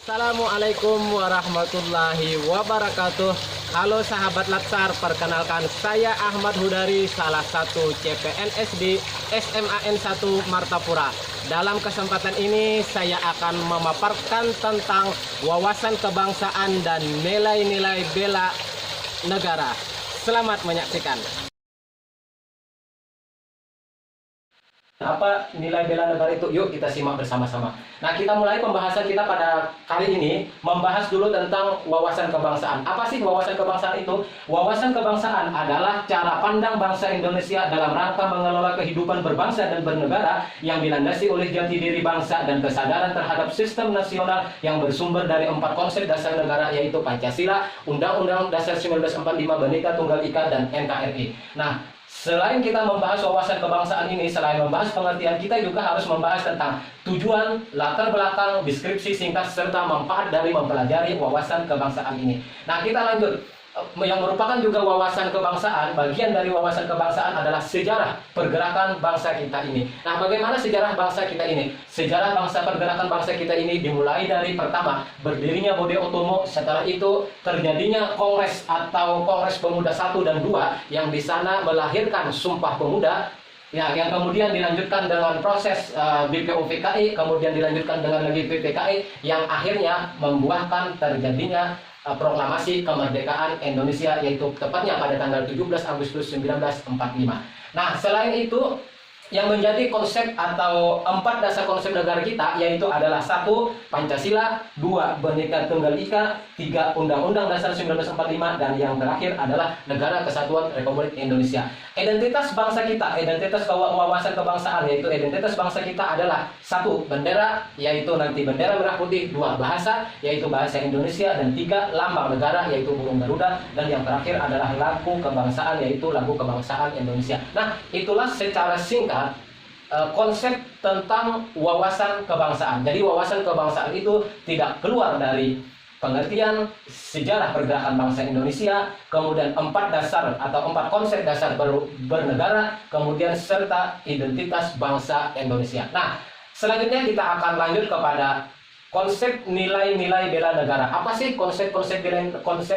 Assalamualaikum warahmatullahi wabarakatuh. Halo sahabat Latsar, perkenalkan saya Ahmad Hudari, salah satu CPNS di SMAN 1 Martapura. Dalam kesempatan ini saya akan memaparkan tentang wawasan kebangsaan dan nilai-nilai bela negara. Selamat menyaksikan. Apa nilai bela negara itu? Yuk kita simak bersama-sama. Nah, kita mulai pembahasan kita pada kali ini membahas dulu tentang wawasan kebangsaan. Apa sih wawasan kebangsaan itu? Wawasan kebangsaan adalah cara pandang bangsa Indonesia dalam rangka mengelola kehidupan berbangsa dan bernegara yang dilandasi oleh jati diri bangsa dan kesadaran terhadap sistem nasional yang bersumber dari 4 konsep dasar negara, yaitu Pancasila, Undang-Undang Dasar 1945, Bhinneka Tunggal Ika, dan NKRI. Nah, selain kita membahas wawasan kebangsaan ini, selain membahas pengertian, kita juga harus membahas tentang tujuan, latar belakang, deskripsi singkat, serta manfaat dari mempelajari wawasan kebangsaan ini. Nah, kita lanjut. Yang merupakan juga wawasan kebangsaan, bagian dari wawasan kebangsaan adalah sejarah pergerakan bangsa kita ini. Nah, bagaimana sejarah bangsa kita ini? Sejarah pergerakan bangsa kita ini dimulai dari pertama, berdirinya Bode Otomo, setelah itu terjadinya Kongres atau Kongres Pemuda 1 dan 2 yang di sana melahirkan Sumpah Pemuda. Ya, yang kemudian dilanjutkan dengan proses BPUPKI, kemudian dilanjutkan dengan lagi PPKI, yang akhirnya membuahkan terjadinya proklamasi kemerdekaan Indonesia, yaitu tepatnya pada tanggal 17 Agustus 1945. Nah, selain itu, yang menjadi konsep atau 4 dasar konsep negara kita yaitu adalah 1. Pancasila, 2. Bhinneka Tunggal Ika, 3. Undang-Undang Dasar 1945, dan yang terakhir adalah Negara Kesatuan Republik Indonesia. Identitas bangsa kita, identitas wawasan kebangsaan, yaitu identitas bangsa kita adalah 1. Bendera, yaitu nanti bendera merah putih, 2. Bahasa, yaitu bahasa Indonesia, dan 3. Lambang negara, yaitu burung Garuda, dan yang terakhir adalah lagu kebangsaan, yaitu lagu kebangsaan Indonesia. Nah, itulah secara singkat konsep tentang wawasan kebangsaan. Jadi wawasan kebangsaan itu tidak keluar dari pengertian sejarah pergerakan bangsa Indonesia, kemudian 4 dasar atau 4 konsep dasar bernegara, kemudian serta identitas bangsa Indonesia. Nah, selanjutnya kita akan lanjut kepada konsep nilai-nilai bela negara. Apa sih konsep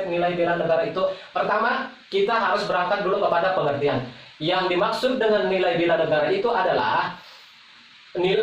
nilai bela negara itu? Pertama, kita harus berangkat dulu kepada pengertian. Yang dimaksud dengan nilai bela negara itu adalah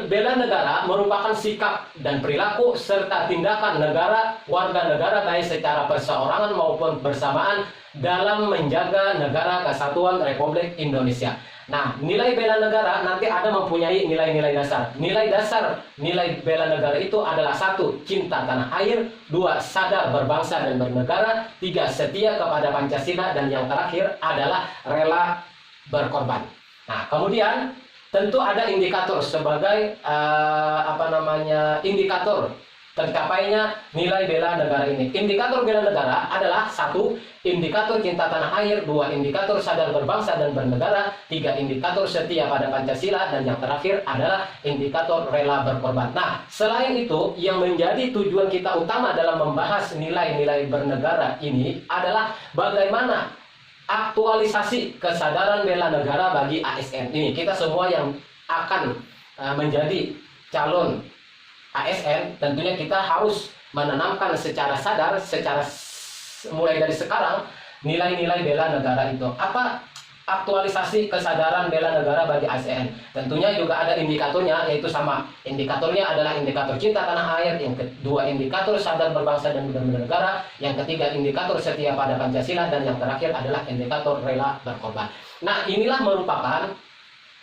bela negara merupakan sikap dan perilaku serta tindakan negara, warga negara baik secara perseorangan maupun bersamaan dalam menjaga negara kesatuan Republik Indonesia. Nah, nilai bela negara nanti ada mempunyai nilai-nilai dasar. Nilai bela negara itu adalah 1. Cinta tanah air, 2. Sadar berbangsa dan bernegara, 3. Setia kepada Pancasila, dan yang terakhir adalah rela berkorban. Nah, kemudian tentu ada indikator sebagai indikator tercapainya nilai bela negara ini. Indikator bela negara adalah 1. Indikator cinta tanah air, 2. Indikator sadar berbangsa dan bernegara, 3. Indikator setia pada Pancasila, dan yang terakhir adalah indikator rela berkorban. Nah, selain itu, yang menjadi tujuan kita utama dalam membahas nilai-nilai bernegara ini adalah bagaimana aktualisasi kesadaran bela negara bagi ASN ini. Kita semua yang akan menjadi calon ASN, tentunya kita harus menanamkan secara sadar, mulai dari sekarang, nilai-nilai bela negara itu. Apa aktualisasi kesadaran bela negara bagi ASN? Tentunya juga ada indikatornya, yaitu sama. Indikatornya adalah indikator cinta tanah air, yang kedua indikator sadar berbangsa dan bernegara, yang ketiga indikator setia pada Pancasila, dan yang terakhir adalah indikator rela berkorban. Nah, inilah merupakan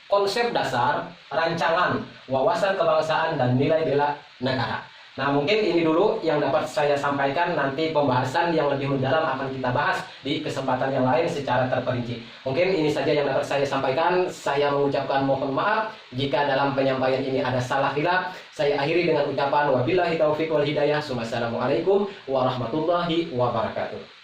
konsep dasar rancangan wawasan kebangsaan dan nilai bela negara. Nah, mungkin ini dulu yang dapat saya sampaikan. Nanti pembahasan yang lebih mendalam akan kita bahas di kesempatan yang lain secara terperinci. Mungkin ini saja yang dapat saya sampaikan. Saya mengucapkan mohon maaf jika dalam penyampaian ini ada salah hilaf. Saya akhiri dengan ucapan wabillahi taufiq wal hidayah. Wassalamualaikum warahmatullahi wabarakatuh.